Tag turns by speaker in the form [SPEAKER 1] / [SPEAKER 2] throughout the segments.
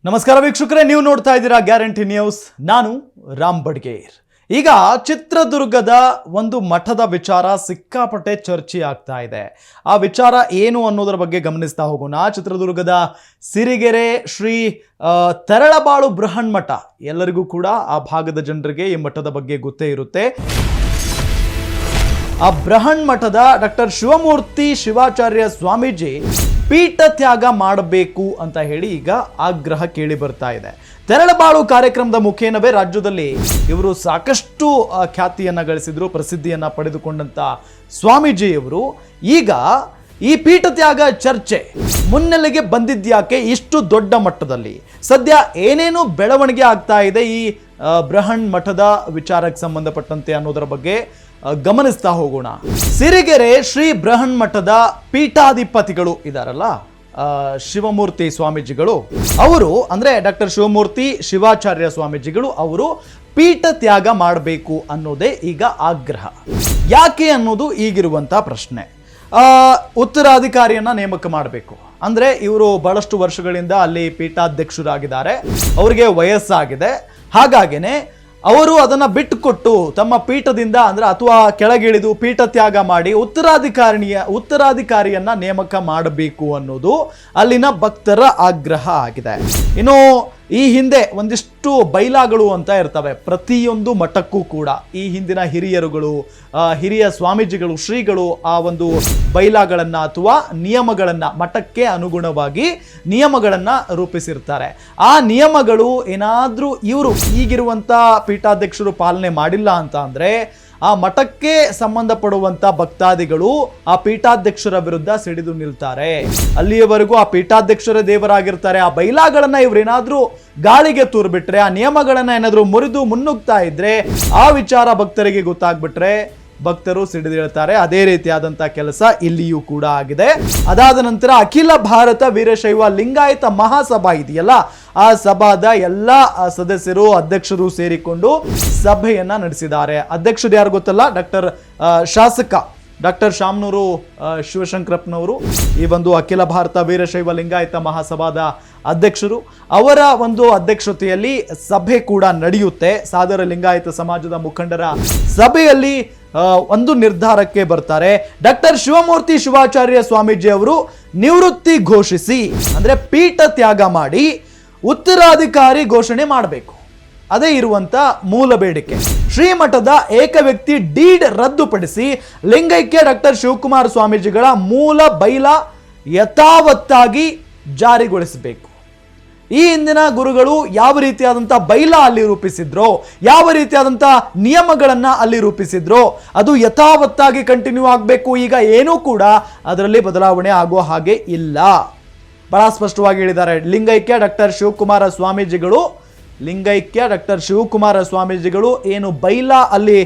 [SPEAKER 1] ನಮಸ್ಕಾರ ವೀಕ್ಷಕರೇ, ನೀವು ನೋಡ್ತಾ ಇದ್ದೀರಾ ಗ್ಯಾರಂಟಿ ನ್ಯೂಸ್. ನಾನು ರಾಮ್ ಬಡ್ಗೇರ್. ಈಗ ಚಿತ್ರದುರ್ಗದ ಒಂದು ಮಠದ ವಿಚಾರ ಸಿಕ್ಕಾಪಟ್ಟೆ ಚರ್ಚೆ ಆಗ್ತಾ ಇದೆ. ಆ ವಿಚಾರ ಏನು ಅನ್ನೋದರ ಬಗ್ಗೆ ಗಮನಿಸ್ತಾ ಹೋಗೋಣ. ಚಿತ್ರದುರ್ಗದ ಸಿರಿಗೆರೆ ಶ್ರೀ ತರಳಬಾಳು ಬೃಹನ್ ಮಠ, ಎಲ್ಲರಿಗೂ ಕೂಡ ಆ ಭಾಗದ ಜನರಿಗೆ ಈ ಮಠದ ಬಗ್ಗೆ ಗೊತ್ತೇ ಇರುತ್ತೆ. ಆ ಬೃಹನ್ ಮಠದ ಡಾಕ್ಟರ್ ಶಿವಮೂರ್ತಿ ಶಿವಾಚಾರ್ಯ ಸ್ವಾಮೀಜಿ ಪೀಠ ತ್ಯಾಗ ಮಾಡಬೇಕು ಅಂತ ಹೇಳಿ ಈಗ ಆಗ್ರಹ ಕೇಳಿ ಬರ್ತಾ ಇದೆ. ತೆರಳಬಾಳು ಕಾರ್ಯಕ್ರಮದ ಮುಖೇನವೇ ರಾಜ್ಯದಲ್ಲಿ ಇವರು ಸಾಕಷ್ಟು ಖ್ಯಾತಿಯನ್ನ ಗಳಿಸಿದ್ರು, ಪ್ರಸಿದ್ಧಿಯನ್ನ ಪಡೆದುಕೊಂಡಂತ ಸ್ವಾಮೀಜಿಯವರು ಈಗ ಈ ಪೀಠ ತ್ಯಾಗ ಚರ್ಚೆ ಮುನ್ನೆಲೆಗೆ ಬಂದಿದ್ಯಾಕೆ ಇಷ್ಟು ದೊಡ್ಡ ಮಟ್ಟದಲ್ಲಿ? ಸದ್ಯ ಏನೇನು ಬೆಳವಣಿಗೆ ಆಗ್ತಾ ಇದೆ ಈ ಬೃಹನ್ ಮಠದ ವಿಚಾರಕ್ಕೆ ಸಂಬಂಧಪಟ್ಟಂತೆ ಅನ್ನೋದರ ಬಗ್ಗೆ ಗಮನಿಸ್ತಾ ಹೋಗೋಣ. ಸಿರಿಗೆರೆ ಶ್ರೀ ಬೃಹನ್ ಮಠದ ಪೀಠಾಧಿಪತಿಗಳು ಇದಾರಲ್ಲ, ಶಿವಮೂರ್ತಿ ಸ್ವಾಮೀಜಿಗಳು, ಅವರು ಅಂದ್ರೆ ಡಾಕ್ಟರ್ ಶಿವಮೂರ್ತಿ ಶಿವಾಚಾರ್ಯ ಸ್ವಾಮೀಜಿಗಳು, ಅವರು ಪೀಠ ತ್ಯಾಗ ಮಾಡಬೇಕು ಅನ್ನೋದೇ ಈಗ ಆಗ್ರಹ. ಯಾಕೆ ಅನ್ನೋದು ಈಗಿರುವಂತ ಪ್ರಶ್ನೆ. ಉತ್ತರಾಧಿಕಾರಿಯನ್ನ ನೇಮಕ ಮಾಡಬೇಕು ಅಂದ್ರೆ ಇವರು ಬಹಳಷ್ಟು ವರ್ಷಗಳಿಂದ ಅಲ್ಲಿ ಪೀಠಾಧ್ಯಕ್ಷರಾಗಿದ್ದಾರೆ, ಅವರಿಗೆ ವಯಸ್ಸಾಗಿದೆ. ಹಾಗಾಗಿನೇ ಅವರು ಅದನ್ನ ಬಿಟ್ಟುಕೊಟ್ಟು ತಮ್ಮ ಪೀಠದಿಂದ ಅಂದ್ರೆ ಅಥವಾ ಕೆಳಗಿಳಿದು ಪೀಠ ತ್ಯಾಗ ಮಾಡಿ ಉತ್ತರಾಧಿಕಾರಿಯನ್ನ ನೇಮಕ ಮಾಡಬೇಕು ಅನ್ನೋದು ಅಲ್ಲಿನ ಭಕ್ತರ ಆಗ್ರಹ ಆಗಿದೆ. ಇನ್ನು ಈ ಹಿಂದೆ ಒಂದಿಷ್ಟು ಬೈಲಾಗಳು ಅಂತ ಇರ್ತವೆ ಪ್ರತಿಯೊಂದು ಮಠಕ್ಕೂ ಕೂಡ. ಈ ಹಿಂದಿನ ಹಿರಿಯ ಸ್ವಾಮೀಜಿಗಳು, ಶ್ರೀಗಳು ಆ ಒಂದು ಬೈಲಾಗಳನ್ನ ಅಥವಾ ನಿಯಮಗಳನ್ನ, ಮಠಕ್ಕೆ ಅನುಗುಣವಾಗಿ ನಿಯಮಗಳನ್ನ ರೂಪಿಸಿರ್ತಾರೆ. ಆ ನಿಯಮಗಳು ಏನಾದ್ರೂ ಇವರು ಈಗಿರುವಂತ ಪೀಠಾಧ್ಯಕ್ಷರು ಪಾಲನೆ ಮಾಡಿಲ್ಲ ಅಂತ ಅಂದ್ರೆ ಆ ಮಠಕ್ಕೆ ಸಂಬಂಧಪಡುವಂತ ಭಕ್ತಾದಿಗಳು ಆ ಪೀಠಾಧ್ಯಕ್ಷರ ವಿರುದ್ಧ ಸಿಡಿದು ನಿಲ್ತಾರೆ. ಅಲ್ಲಿಯವರೆಗೂ ಆ ಪೀಠಾಧ್ಯಕ್ಷರ ದೇವರಾಗಿರ್ತಾರೆ. ಆ ಬೈಲಾಗಳನ್ನ ಇವ್ರೇನಾದ್ರೂ ಗಾಳಿಗೆ ತೂರ್ಬಿಟ್ರೆ, ಆ ನಿಯಮಗಳನ್ನ ಏನಾದ್ರೂ ಮುರಿದು ಮುನ್ನುಗ್ತಾ ಇದ್ರೆ, ಆ ವಿಚಾರ ಭಕ್ತರಿಗೆ ಗೊತ್ತಾಗ್ಬಿಟ್ರೆ ಭಕ್ತರು ಸಿಡಿದೇಳ್ತಾರೆ. ಅದೇ ರೀತಿಯಾದಂತಹ ಕೆಲಸ ಇಲ್ಲಿಯೂ ಕೂಡ ಆಗಿದೆ. ಅದಾದ ನಂತರ ಅಖಿಲ ಭಾರತ ವೀರಶೈವ ಲಿಂಗಾಯತ ಮಹಾಸಭಾ ಇದೆಯಲ್ಲ, ಆ ಸಭಾದ ಎಲ್ಲ ಸದಸ್ಯರು, ಅಧ್ಯಕ್ಷರು ಸೇರಿಕೊಂಡು ಸಭೆಯನ್ನ ನಡೆಸಿದ್ದಾರೆ. ಅಧ್ಯಕ್ಷರು ಯಾರು ಗೊತ್ತಲ್ಲ, ಶಾಸಕ ಡಾಕ್ಟರ್ ಶಾಮನೂರು ಶಿವಶಂಕರಪ್ಪನವರು ಈ ಒಂದು ಅಖಿಲ ಭಾರತ ವೀರಶೈವ ಲಿಂಗಾಯತ ಮಹಾಸಭಾದ ಅಧ್ಯಕ್ಷರು. ಅವರ ಒಂದು ಅಧ್ಯಕ್ಷತೆಯಲ್ಲಿ ಸಭೆ ಕೂಡ ನಡೆಯುತ್ತೆ. ಸಾದರ ಲಿಂಗಾಯತ ಸಮಾಜದ ಮುಖಂಡರ ಸಭೆಯಲ್ಲಿ ಒಂದು ನಿರ್ಧಾರಕ್ಕೆ ಬರ್ತಾರೆ. ಡಾಕ್ಟರ್ ಶಿವಮೂರ್ತಿ ಶಿವಾಚಾರ್ಯ ಸ್ವಾಮೀಜಿ ಅವರು ನಿವೃತ್ತಿ ಘೋಷಿಸಿ ಅಂದ್ರೆ ಪೀಠ ತ್ಯಾಗ ಮಾಡಿ ಉತ್ತರಾಧಿಕಾರಿ ಘೋಷಣೆ ಮಾಡಬೇಕು. ಅದೇ ಇರುವಂತ ಮೂಲ ಬೇಡಿಕೆ. ಶ್ರೀಮಠದ ಏಕ ವ್ಯಕ್ತಿ ಡೀಡ್ ರದ್ದುಪಡಿಸಿ ಲಿಂಗೈಕ್ಯ ಡಾಕ್ಟರ್ ಶಿವಕುಮಾರ ಸ್ವಾಮೀಜಿಗಳ ಮೂಲ ಬೈಲ ಯಥಾವತ್ತಾಗಿ ಜಾರಿಗೊಳಿಸಬೇಕು. ಈ ಹಿಂದಿನ ಗುರುಗಳು ಯಾವ ರೀತಿಯಾದಂಥ ಬೈಲ ಅಲ್ಲಿ ರೂಪಿಸಿದ್ರೋ, ಯಾವ ರೀತಿಯಾದಂಥ ನಿಯಮಗಳನ್ನ ಅಲ್ಲಿ ರೂಪಿಸಿದ್ರೋ ಅದು ಯಥಾವತ್ತಾಗಿ ಕಂಟಿನ್ಯೂ ಆಗಬೇಕು. ಈಗ ಏನೂ ಕೂಡ ಅದರಲ್ಲಿ ಬದಲಾವಣೆ ಆಗೋ ಹಾಗೆ ಇಲ್ಲ. ಬಹಳ ಸ್ಪಷ್ಟವಾಗಿ ಹೇಳಿದ್ದಾರೆ. ಲಿಂಗೈಕ್ಯ ಡಾಕ್ಟರ್ ಶಿವಕುಮಾರ ಸ್ವಾಮೀಜಿಗಳು ಏನು ಬೈಲ ಅಲ್ಲಿ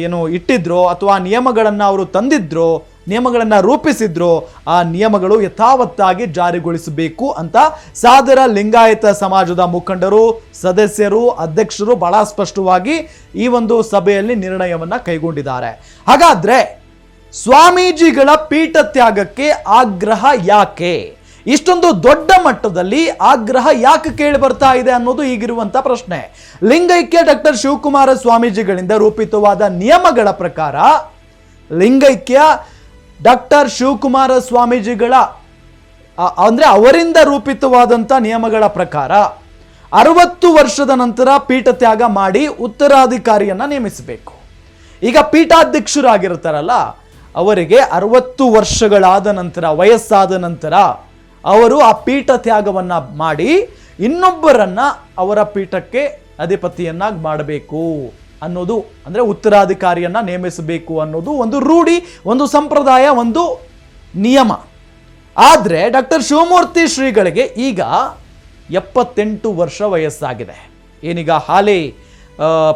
[SPEAKER 1] ಏನು ಇಟ್ಟಿದ್ರೋ ಅಥವಾ ನಿಯಮಗಳನ್ನು ಅವರು ತಂದಿದ್ರೋ, ನಿಯಮಗಳನ್ನು ರೂಪಿಸಿದ್ರು, ಆ ನಿಯಮಗಳು ಯಥಾವತ್ತಾಗಿ ಜಾರಿಗೊಳಿಸಬೇಕು ಅಂತ ಸಾದರ ಲಿಂಗಾಯತ ಸಮಾಜದ ಮುಖಂಡರು, ಸದಸ್ಯರು, ಅಧ್ಯಕ್ಷರು ಬಹಳ ಸ್ಪಷ್ಟವಾಗಿ ಈ ಒಂದು ಸಭೆಯಲ್ಲಿ ನಿರ್ಣಯವನ್ನ ಕೈಗೊಂಡಿದ್ದಾರೆ. ಹಾಗಾದ್ರೆ ಸ್ವಾಮೀಜಿಗಳ ಪೀಠ ತ್ಯಾಗಕ್ಕೆ ಆಗ್ರಹ ಯಾಕೆ? ಇಷ್ಟೊಂದು ದೊಡ್ಡ ಮಟ್ಟದಲ್ಲಿ ಆಗ್ರಹ ಯಾಕೆ ಕೇಳಿ ಬರ್ತಾ ಇದೆ ಅನ್ನೋದು ಈಗಿರುವಂತ ಪ್ರಶ್ನೆ. ಲಿಂಗೈಕ್ಯ ಡಾಕ್ಟರ್ ಶಿವಕುಮಾರ ಸ್ವಾಮೀಜಿಗಳಿಂದ ರೂಪಿತವಾದ ನಿಯಮಗಳ ಪ್ರಕಾರ, ಲಿಂಗೈಕ್ಯ ಡಾಕ್ಟರ್ ಶಿವಕುಮಾರ ಸ್ವಾಮೀಜಿಗಳ ಅಂದ್ರೆ ಅವರಿಂದ ರೂಪಿತವಾದಂಥ ನಿಯಮಗಳ ಪ್ರಕಾರ 60 ವರ್ಷದ ನಂತರ ಪೀಠ ತ್ಯಾಗ ಮಾಡಿ ಉತ್ತರಾಧಿಕಾರಿಯನ್ನ ನೇಮಿಸಬೇಕು. ಈಗ ಪೀಠಾಧ್ಯಕ್ಷರಾಗಿರ್ತಾರಲ್ಲ, ಅವರಿಗೆ 60 ವರ್ಷಗಳಾದ ನಂತರ, ವಯಸ್ಸಾದ ನಂತರ ಅವರು ಆ ಪೀಠ ತ್ಯಾಗವನ್ನ ಮಾಡಿ ಇನ್ನೊಬ್ಬರನ್ನ ಅವರ ಪೀಠಕ್ಕೆ ಅಧಿಪತಿಯನ್ನಾಗಿ ಮಾಡಬೇಕು ಅನ್ನೋದು, ಅಂದ್ರೆ ಉತ್ತರಾಧಿಕಾರಿಯನ್ನ ನೇಮಿಸಬೇಕು ಅನ್ನೋದು ಒಂದು ರೂಢಿ, ಒಂದು ಸಂಪ್ರದಾಯ, ಒಂದು ನಿಯಮ. ಆದ್ರೆ ಡಾಕ್ಟರ್ ಶಿವಮೂರ್ತಿ ಶ್ರೀಗಳಿಗೆ ಈಗ 78 ವರ್ಷ ವಯಸ್ಸಾಗಿದೆ. ಏನೀಗ ಹಾಲಿ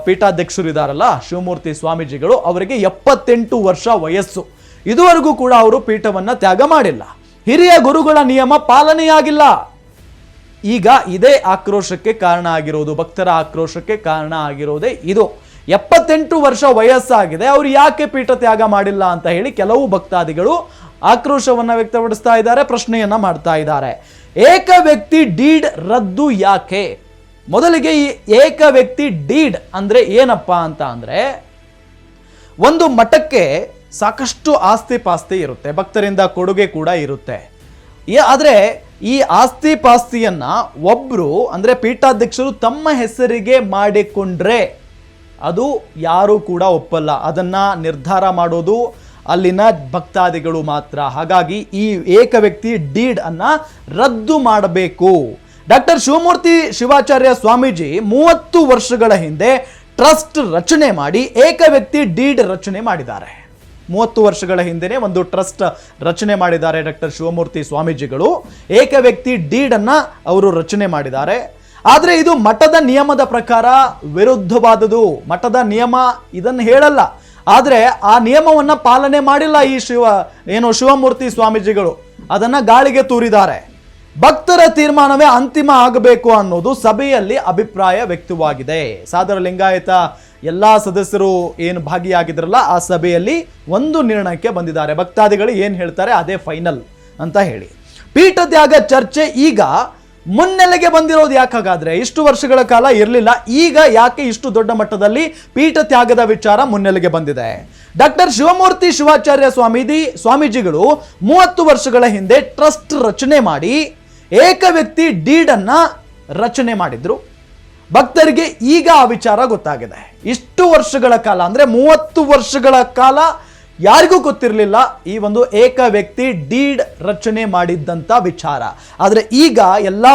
[SPEAKER 1] ಪೀಠಾಧ್ಯಕ್ಷರು ಇದಾರಲ್ಲ ಶಿವಮೂರ್ತಿ ಸ್ವಾಮೀಜಿಗಳು, ಅವರಿಗೆ 78 ವರ್ಷ ವಯಸ್ಸು. ಇದುವರೆಗೂ ಕೂಡ ಅವರು ಪೀಠವನ್ನ ತ್ಯಾಗ ಮಾಡಿಲ್ಲ. ಹಿರಿಯ ಗುರುಗಳ ನಿಯಮ ಪಾಲನೆಯಾಗಿಲ್ಲ. ಈಗ ಇದೇ ಆಕ್ರೋಶಕ್ಕೆ ಕಾರಣ ಆಗಿರೋದು, ಭಕ್ತರ ಆಕ್ರೋಶಕ್ಕೆ ಕಾರಣ ಆಗಿರೋದೇ ಇದು. 78 ವರ್ಷ ವಯಸ್ಸಾಗಿದೆ, ಅವರು ಯಾಕೆ ಪೀಠ ತ್ಯಾಗ ಮಾಡಿಲ್ಲ ಅಂತ ಹೇಳಿ ಕೆಲವು ಭಕ್ತಾದಿಗಳು ಆಕ್ರೋಶವನ್ನ ವ್ಯಕ್ತಪಡಿಸ್ತಾ ಇದ್ದಾರೆ, ಪ್ರಶ್ನೆಯನ್ನ ಮಾಡ್ತಾ ಇದ್ದಾರೆ. ಏಕ ವ್ಯಕ್ತಿ ಡೀಡ್ ರದ್ದು ಯಾಕೆ? ಮೊದಲಿಗೆ ಈ ಏಕ ವ್ಯಕ್ತಿ ಡೀಡ್ ಅಂದ್ರೆ ಏನಪ್ಪ ಅಂತ ಅಂದ್ರೆ, ಒಂದು ಮಠಕ್ಕೆ ಸಾಕಷ್ಟು ಆಸ್ತಿ ಪಾಸ್ತಿ ಇರುತ್ತೆ, ಭಕ್ತರಿಂದ ಕೊಡುಗೆ ಕೂಡ ಇರುತ್ತೆ. ಆದರೆ ಈ ಆಸ್ತಿ ಪಾಸ್ತಿಯನ್ನ ಒಬ್ರು ಅಂದ್ರೆ ಪೀಠಾಧ್ಯಕ್ಷರು ತಮ್ಮ ಹೆಸರಿಗೆ ಮಾಡಿಕೊಂಡ್ರೆ ಅದು ಯಾರೂ ಕೂಡ ಒಪ್ಪಲ್ಲ. ಅದನ್ನ ನಿರ್ಧಾರ ಮಾಡೋದು ಅಲ್ಲಿನ ಭಕ್ತಾದಿಗಳು ಮಾತ್ರ. ಹಾಗಾಗಿ ಈ ಏಕ ವ್ಯಕ್ತಿ ಡೀಡ್ ಅನ್ನ ರದ್ದು ಮಾಡಬೇಕು. ಡಾಕ್ಟರ್ ಶಿವಮೂರ್ತಿ ಶಿವಾಚಾರ್ಯ ಸ್ವಾಮೀಜಿ 30 ವರ್ಷಗಳ ಹಿಂದೆ ಟ್ರಸ್ಟ್ ರಚನೆ ಮಾಡಿ ಏಕ ವ್ಯಕ್ತಿ ಡೀಡ್ ರಚನೆ ಮಾಡಿದ್ದಾರೆ. 30 ವರ್ಷಗಳ ಹಿಂದೆನೆ ಒಂದು ಟ್ರಸ್ಟ್ ರಚನೆ ಮಾಡಿದ್ದಾರೆ ಡಾಕ್ಟರ್ ಶಿವಮೂರ್ತಿ ಸ್ವಾಮೀಜಿಗಳು. ಏಕ ವ್ಯಕ್ತಿ ಡೀಡ್ ಅನ್ನ ಅವರು ರಚನೆ ಮಾಡಿದ್ದಾರೆ. ಆದರೆ ಇದು ಮಠದ ನಿಯಮದ ಪ್ರಕಾರ ವಿರುದ್ಧವಾದದು. ಮಠದ ನಿಯಮ ಇದನ್ನು ಹೇಳಲ್ಲ, ಆದರೆ ಆ ನಿಯಮವನ್ನ ಪಾಲನೆ ಮಾಡಿಲ್ಲ ಈ ಶಿವಮೂರ್ತಿ ಸ್ವಾಮೀಜಿಗಳು. ಅದನ್ನ ಗಾಳಿಗೆ ತೂರಿದ್ದಾರೆ. ಭಕ್ತರ ತೀರ್ಮಾನವೇ ಅಂತಿಮ ಆಗಬೇಕು ಅನ್ನೋದು ಸಭೆಯಲ್ಲಿ ಅಭಿಪ್ರಾಯ ವ್ಯಕ್ತವಾಗಿದೆ. ಸಾದರ ಲಿಂಗಾಯತ ಎಲ್ಲಾ ಸದಸ್ಯರು ಏನು ಭಾಗಿಯಾಗಿದ್ರಲ್ಲ ಆ ಸಭೆಯಲ್ಲಿ ಒಂದು ನಿರ್ಣಯಕ್ಕೆ ಬಂದಿದ್ದಾರೆ. ಭಕ್ತಾದಿಗಳು ಏನು ಹೇಳ್ತಾರೆ ಅದೇ ಫೈನಲ್ ಅಂತ ಹೇಳಿ. ಪೀಠ ತ್ಯಾಗ ಚರ್ಚೆ ಈಗ ಮುನ್ನೆಲೆಗೆ ಬಂದಿರೋದು ಯಾಕಾಗಾದ್ರೆ? ಇಷ್ಟು ವರ್ಷಗಳ ಕಾಲ ಇರಲಿಲ್ಲ, ಈಗ ಯಾಕೆ ಇಷ್ಟು ದೊಡ್ಡ ಮಟ್ಟದಲ್ಲಿ ಪೀಠ ತ್ಯಾಗದ ವಿಚಾರ ಮುನ್ನೆಲೆಗೆ ಬಂದಿದೆ? ಡಾಕ್ಟರ್ ಶಿವಮೂರ್ತಿ ಶಿವಾಚಾರ್ಯ ಸ್ವಾಮೀಜಿಗಳು 30 ವರ್ಷಗಳ ಹಿಂದೆ ಟ್ರಸ್ಟ್ ರಚನೆ ಮಾಡಿ ಏಕ ವ್ಯಕ್ತಿ ಡೀಡ್ ಅನ್ನ ರಚನೆ ಮಾಡಿದ್ರು. ಭಕ್ತರಿಗೆ ಈಗ ಆ ವಿಚಾರ ಗೊತ್ತಾಗಿದೆ. ಇಷ್ಟು ವರ್ಷಗಳ ಕಾಲ ಅಂದ್ರೆ 30 ವರ್ಷಗಳ ಕಾಲ ಯಾರಿಗೂ ಗೊತ್ತಿರಲಿಲ್ಲ ಈ ಒಂದು ಏಕ ವ್ಯಕ್ತಿ ಡೀಡ್ ರಚನೆ ಮಾಡಿದ್ದಂಥ ವಿಚಾರ. ಆದರೆ ಈಗ ಎಲ್ಲ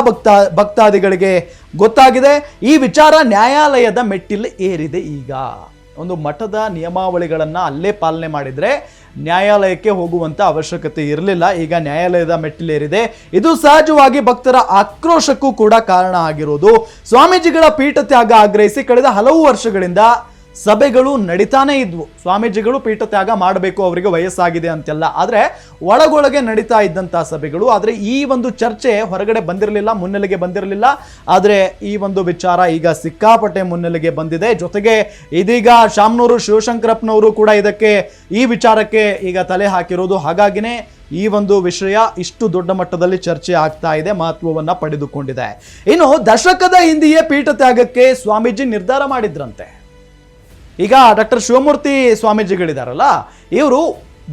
[SPEAKER 1] ಭಕ್ತಾದಿಗಳಿಗೆ ಗೊತ್ತಾಗಿದೆ. ಈ ವಿಚಾರ ನ್ಯಾಯಾಲಯದ ಮೆಟ್ಟಿಲು ಏರಿದೆ. ಈಗ ಒಂದು ಮಠದ ನಿಯಮಾವಳಿಗಳನ್ನು ಅಲ್ಲೇ ಪಾಲನೆ ಮಾಡಿದರೆ ನ್ಯಾಯಾಲಯಕ್ಕೆ ಹೋಗುವಂಥ ಅವಶ್ಯಕತೆ ಇರಲಿಲ್ಲ. ಈಗ ನ್ಯಾಯಾಲಯದ ಮೆಟ್ಟಿಲೇರಿದೆ. ಇದು ಸಹಜವಾಗಿ ಭಕ್ತರ ಆಕ್ರೋಶಕ್ಕೂ ಕೂಡ ಕಾರಣ ಆಗಿರೋದು. ಸ್ವಾಮೀಜಿಗಳ ಪೀಠ ತ್ಯಾಗ ಆಗ್ರಹಿಸಿ ಕಳೆದ ಹಲವು ವರ್ಷಗಳಿಂದ ಸಭೆಗಳು ನಡೀತಾನೆ ಇದ್ವು. ಸ್ವಾಮೀಜಿಗಳು ಪೀಠ ತ್ಯಾಗ ಮಾಡಬೇಕು, ಅವರಿಗೆ ವಯಸ್ಸಾಗಿದೆ ಅಂತೆಲ್ಲ. ಆದರೆ ಒಳಗೊಳಗೆ ನಡೀತಾ ಇದ್ದಂಥ ಸಭೆಗಳು. ಆದರೆ ಈ ಒಂದು ಚರ್ಚೆ ಹೊರಗಡೆ ಬಂದಿರಲಿಲ್ಲ, ಮುನ್ನೆಲೆಗೆ ಬಂದಿರಲಿಲ್ಲ. ಆದರೆ ಈ ಒಂದು ವಿಚಾರ ಈಗ ಸಿಕ್ಕಾಪಟ್ಟೆ ಮುನ್ನೆಲೆಗೆ ಬಂದಿದೆ. ಜೊತೆಗೆ ಇದೀಗ ಶಾಮನೂರು ಶಿವಶಂಕರಪ್ಪನವರು ಕೂಡ ಇದಕ್ಕೆ ಈ ವಿಚಾರಕ್ಕೆ ಈಗ ತಲೆ ಹಾಕಿರೋದು. ಹಾಗಾಗಿನೇ ಈ ಒಂದು ವಿಷಯ ಇಷ್ಟು ದೊಡ್ಡ ಮಟ್ಟದಲ್ಲಿ ಚರ್ಚೆ ಆಗ್ತಾ ಇದೆ, ಮಹತ್ವವನ್ನ ಪಡೆದುಕೊಂಡಿದೆ. ಇನ್ನು ದಶಕದ ಹಿಂದೆಯೇ ಪೀಠ ತ್ಯಾಗಕ್ಕೆ ಸ್ವಾಮೀಜಿ ನಿರ್ಧಾರ ಮಾಡಿದ್ರಂತೆ. ಈಗ ಡಾಕ್ಟರ್ ಶಿವಮೂರ್ತಿ ಸ್ವಾಮೀಜಿಗಳಿದಾರಲ್ಲ, ಇವರು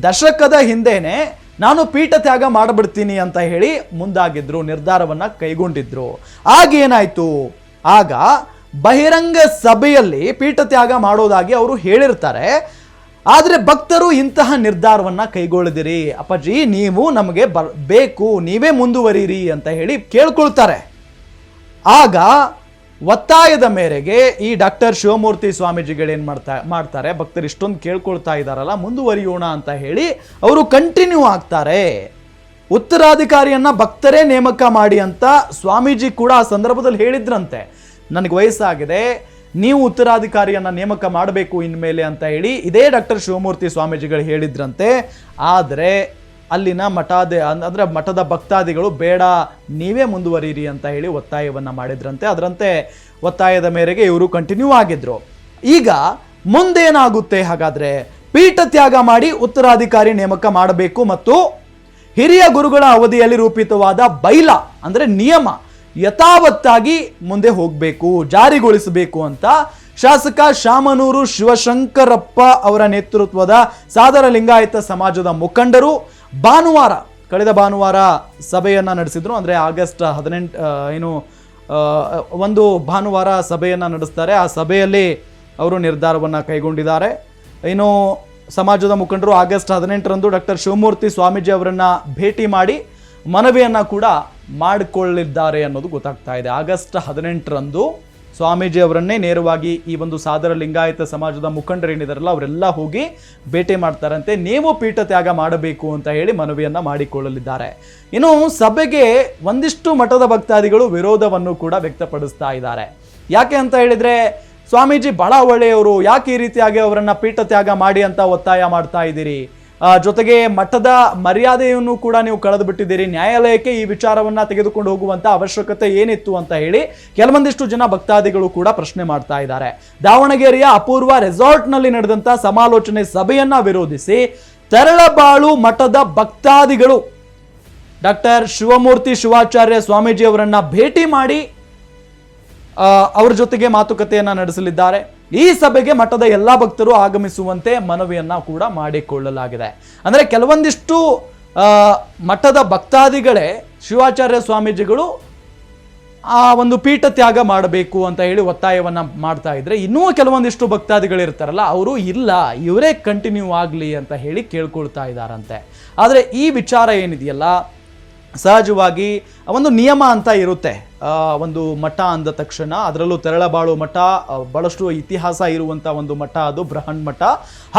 [SPEAKER 1] ದಶಕದ ಹಿಂದೆನೆ ನಾನು ಪೀಠ ತ್ಯಾಗ ಮಾಡಿಬಿಡ್ತೀನಿ ಅಂತ ಹೇಳಿ ಮುಂದಾಗಿದ್ರು, ನಿರ್ಧಾರವನ್ನ ಕೈಗೊಂಡಿದ್ರು. ಆಗೇನಾಯ್ತು? ಆಗ ಬಹಿರಂಗ ಸಭೆಯಲ್ಲಿ ಪೀಠ ತ್ಯಾಗ ಮಾಡೋದಾಗಿ ಅವರು ಹೇಳಿರ್ತಾರೆ. ಆದರೆ ಭಕ್ತರು ಇಂತಹ ನಿರ್ಧಾರವನ್ನ ಕೈಗೊಳ್ಳದಿರಿ, ಅಪ್ಪಾಜಿ ನೀವು ನಮಗೆ ಬೇಕು, ನೀವೇ ಮುಂದುವರಿರಿ ಅಂತ ಹೇಳಿ ಕೇಳ್ಕೊಳ್ತಾರೆ. ಆಗ ಒತ್ತಾಯದ ಮೇರೆಗೆ ಈ ಡಾಕ್ಟರ್ ಶಿವಮೂರ್ತಿ ಸ್ವಾಮೀಜಿಗಳೇನು ಮಾಡ್ತಾರೆ, ಭಕ್ತರು ಇಷ್ಟೊಂದು ಕೇಳ್ಕೊಳ್ತಾ ಇದ್ದಾರಲ್ಲ, ಮುಂದುವರಿಯೋಣ ಅಂತ ಹೇಳಿ ಅವರು ಕಂಟಿನ್ಯೂ ಆಗ್ತಾರೆ. ಉತ್ತರಾಧಿಕಾರಿಯನ್ನ ಭಕ್ತರೇ ನೇಮಕ ಮಾಡಿ ಅಂತ ಸ್ವಾಮೀಜಿ ಕೂಡ ಆ ಸಂದರ್ಭದಲ್ಲಿ ಹೇಳಿದ್ರಂತೆ. ನನಗೆ ವಯಸ್ಸಾಗಿದೆ, ನೀವು ಉತ್ತರಾಧಿಕಾರಿಯನ್ನ ನೇಮಕ ಮಾಡಬೇಕು ಇನ್ಮೇಲೆ ಅಂತ ಹೇಳಿ ಇದೇ ಡಾಕ್ಟರ್ ಶಿವಮೂರ್ತಿ ಸ್ವಾಮೀಜಿಗಳು ಹೇಳಿದ್ರಂತೆ. ಆದರೆ ಅಲ್ಲಿನ ಮಠದ ಭಕ್ತಾದಿಗಳು ಬೇಡ, ನೀವೇ ಮುಂದುವರಿರಿ ಅಂತ ಹೇಳಿ ಒತ್ತಾಯವನ್ನ ಮಾಡಿದ್ರಂತೆ. ಅದರಂತೆ ಒತ್ತಾಯದ ಮೇರೆಗೆ ಇವರು ಕಂಟಿನ್ಯೂ ಆಗಿದ್ರು. ಈಗ ಮುಂದೇನಾಗುತ್ತೆ? ಹಾಗಾದ್ರೆ ಪೀಠ ತ್ಯಾಗ ಮಾಡಿ ಉತ್ತರಾಧಿಕಾರಿ ನೇಮಕ ಮಾಡಬೇಕು ಮತ್ತು ಹಿರಿಯ ಗುರುಗಳ ಅವಧಿಯಲ್ಲಿ ರೂಪಿತವಾದ ಬೈಲ ಅಂದ್ರೆ ನಿಯಮ ಯಥಾವತ್ತಾಗಿ ಮುಂದೆ ಹೋಗಬೇಕು, ಜಾರಿಗೊಳಿಸಬೇಕು ಅಂತ ಶಾಸಕ ಶಾಮನೂರು ಶಿವಶಂಕರಪ್ಪ ಅವರ ನೇತೃತ್ವದ ಸಾದರ ಲಿಂಗಾಯತ ಸಮಾಜದ ಮುಖಂಡರು ಕಳೆದ ಭಾನುವಾರ ಸಭೆಯನ್ನ ನಡೆಸಿದ್ರು. ಅಂದ್ರೆ ಆಗಸ್ಟ್ 18 ಒಂದು ಭಾನುವಾರ ಸಭೆಯನ್ನ ನಡೆಸ್ತಾರೆ. ಆ ಸಭೆಯಲ್ಲಿ ಅವರು ನಿರ್ಧಾರವನ್ನ ಕೈಗೊಂಡಿದ್ದಾರೆ. ಇನ್ನು ಸಮಾಜದ ಮುಖಂಡರು ಆಗಸ್ಟ್ 18ರಂದು ಡಾಕ್ಟರ್ ಶಿವಮೂರ್ತಿ ಸ್ವಾಮೀಜಿ ಅವರನ್ನ ಭೇಟಿ ಮಾಡಿ ಮನವಿಯನ್ನ ಕೂಡ ಮಾಡಿಕೊಳ್ಳಿದ್ದಾರೆ ಅನ್ನೋದು ಗೊತ್ತಾಗ್ತಾ ಇದೆ. ಆಗಸ್ಟ್ 18ರಂದು ಸ್ವಾಮೀಜಿ ಅವರನ್ನೇ ನೇರವಾಗಿ ಈ ಒಂದು ಸಾದರ ಲಿಂಗಾಯತ ಸಮಾಜದ ಮುಖಂಡರೇನಿದಾರಲ್ಲ ಅವರೆಲ್ಲ ಹೋಗಿ ಭೇಟಿ ಮಾಡ್ತಾರಂತೆ. ನೀವು ಪೀಠ ತ್ಯಾಗ ಮಾಡಬೇಕು ಅಂತ ಹೇಳಿ ಮನವಿಯನ್ನ ಮಾಡಿಕೊಳ್ಳಲಿದ್ದಾರೆ. ಇನ್ನು ಸಭೆಗೆ ಒಂದಿಷ್ಟು ಮಠದ ಭಕ್ತಾದಿಗಳು ವಿರೋಧವನ್ನು ಕೂಡ ವ್ಯಕ್ತಪಡಿಸ್ತಾ ಇದ್ದಾರೆ. ಯಾಕೆ ಅಂತ ಹೇಳಿದ್ರೆ, ಸ್ವಾಮೀಜಿ ಬಹಳ ಒಳ್ಳೆಯವರು, ಯಾಕೆ ಈ ರೀತಿಯಾಗಿ ಅವರನ್ನ ಪೀಠ ತ್ಯಾಗ ಮಾಡಿ ಅಂತ ಒತ್ತಾಯ ಮಾಡ್ತಾ ಇದ್ದೀರಿ, ಜೊತೆಗೆ ಮಠದ ಮರ್ಯಾದೆಯನ್ನು ಕೂಡ ನೀವು ಕಳೆದು ಬಿಟ್ಟಿದ್ದೀರಿ, ನ್ಯಾಯಾಲಯಕ್ಕೆ ಈ ವಿಚಾರವನ್ನ ತೆಗೆದುಕೊಂಡು ಹೋಗುವಂತ ಅವಶ್ಯಕತೆ ಏನಿತ್ತು ಅಂತ ಹೇಳಿ ಕೆಲವೊಂದಿಷ್ಟು ಜನ ಭಕ್ತಾದಿಗಳು ಕೂಡ ಪ್ರಶ್ನೆ ಮಾಡ್ತಾ ಇದ್ದಾರೆ. ದಾವಣಗೆರೆಯ ಅಪೂರ್ವ ರೆಸಾರ್ಟ್ನಲ್ಲಿ ನಡೆದಂತ ಸಮಾಲೋಚನೆ ಸಭೆಯನ್ನ ವಿರೋಧಿಸಿ ತರಳಬಾಳು ಮಠದ ಭಕ್ತಾದಿಗಳು ಡಾಕ್ಟರ್ ಶಿವಮೂರ್ತಿ ಶಿವಾಚಾರ್ಯ ಸ್ವಾಮೀಜಿ ಅವರನ್ನ ಭೇಟಿ ಮಾಡಿ ಅವರ ಜೊತೆಗೆ ಮಾತುಕತೆಯನ್ನ ನಡೆಸಲಿದ್ದಾರೆ. ಈ ಸಭೆಗೆ ಮಠದ ಎಲ್ಲಾ ಭಕ್ತರು ಆಗಮಿಸುವಂತೆ ಮನವಿಯನ್ನ ಕೂಡ ಮಾಡಿಕೊಳ್ಳಲಾಗಿದೆ. ಅಂದ್ರೆ ಕೆಲವೊಂದಿಷ್ಟು ಮಠದ ಭಕ್ತಾದಿಗಳೇ ಶಿವಾಚಾರ್ಯ ಸ್ವಾಮೀಜಿಗಳು ಆ ಒಂದು ಪೀಠ ತ್ಯಾಗ ಮಾಡಬೇಕು ಅಂತ ಹೇಳಿ ಒತ್ತಾಯವನ್ನ ಮಾಡ್ತಾ ಇದ್ರೆ, ಇನ್ನೂ ಕೆಲವೊಂದಿಷ್ಟು ಭಕ್ತಾದಿಗಳಿರ್ತಾರಲ್ಲ, ಅವರು ಇಲ್ಲ ಇವರೇ ಕಂಟಿನ್ಯೂ ಆಗಲಿ ಅಂತ ಹೇಳಿ ಕೇಳ್ಕೊಳ್ತಾ ಇದ್ದಾರಂತೆ. ಆದರೆ ಈ ವಿಚಾರ ಏನಿದೆಯಲ್ಲ, ಸಹಜವಾಗಿ ಒಂದು ನಿಯಮ ಅಂತ ಇರುತ್ತೆ. ಒಂದು ಮಠ ಅಂದ ತಕ್ಷಣ, ಅದರಲ್ಲೂ ತೆರಳಬಾಳು ಮಠ ಬಹಳಷ್ಟು ಇತಿಹಾಸ ಇರುವಂಥ ಒಂದು ಮಠ, ಅದು ಬೃಹನ್ ಮಠ.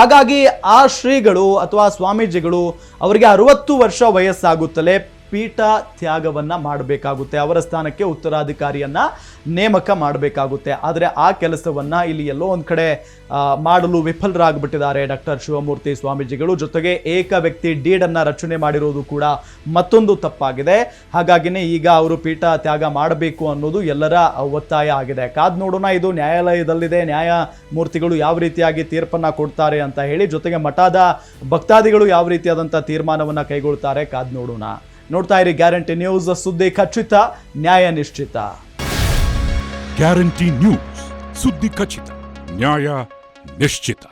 [SPEAKER 1] ಹಾಗಾಗಿ ಆ ಶ್ರೀಗಳು ಅಥವಾ ಸ್ವಾಮೀಜಿಗಳು ಅವರಿಗೆ 60 ವರ್ಷ ವಯಸ್ಸಾಗುತ್ತಲೇ ಪೀಠ ತ್ಯಾಗವನ್ನ ಮಾಡಬೇಕಾಗುತ್ತೆ. ಅವರ ಸ್ಥಾನಕ್ಕೆ ಉತ್ತರಾಧಿಕಾರಿಯನ್ನ ನೇಮಕ ಮಾಡಬೇಕಾಗುತ್ತೆ. ಆದರೆ ಆ ಕೆಲಸವನ್ನ ಇಲ್ಲಿ ಎಲ್ಲೋ ಒಂದು ಕಡೆ ಮಾಡಲು ವಿಫಲರಾಗ್ಬಿಟ್ಟಿದ್ದಾರೆ ಡಾಕ್ಟರ್ ಶಿವಮೂರ್ತಿ ಸ್ವಾಮೀಜಿಗಳು. ಜೊತೆಗೆ ಏಕ ವ್ಯಕ್ತಿ ಡೀಡನ್ನು ರಚನೆ ಮಾಡಿರೋದು ಕೂಡ ಮತ್ತೊಂದು ತಪ್ಪಾಗಿದೆ. ಹಾಗಾಗಿನೇ ಈಗ ಅವರು ಪೀಠ ತ್ಯಾಗ ಮಾಡಬೇಕು ಅನ್ನೋದು ಎಲ್ಲರ ಒತ್ತಾಯ ಆಗಿದೆ. ಕಾದ್ ನೋಡೋಣ, ಇದು ನ್ಯಾಯಾಲಯದಲ್ಲಿದೆ, ನ್ಯಾಯಮೂರ್ತಿಗಳು ಯಾವ ರೀತಿಯಾಗಿ ತೀರ್ಪನ್ನ ಕೊಡ್ತಾರೆ ಅಂತ ಹೇಳಿ. ಜೊತೆಗೆ ಮಠದ ಭಕ್ತಾದಿಗಳು ಯಾವ ರೀತಿಯಾದಂಥ ತೀರ್ಮಾನವನ್ನ ಕೈಗೊಳ್ತಾರೆ, ಕಾದ್ ನೋಡೋಣ. ನೋಡ್ತಾ ಇರಿ ಗ್ಯಾರಂಟಿ ನ್ಯೂಸ್, ಸುದ್ದಿ ಖಚಿತ, ನ್ಯಾಯ ನಿಶ್ಚಿತ.
[SPEAKER 2] ಗ್ಯಾರಂಟಿ ನ್ಯೂಸ್, ಸುದ್ದಿ ಖಚಿತ, ನ್ಯಾಯ ನಿಶ್ಚಿತ.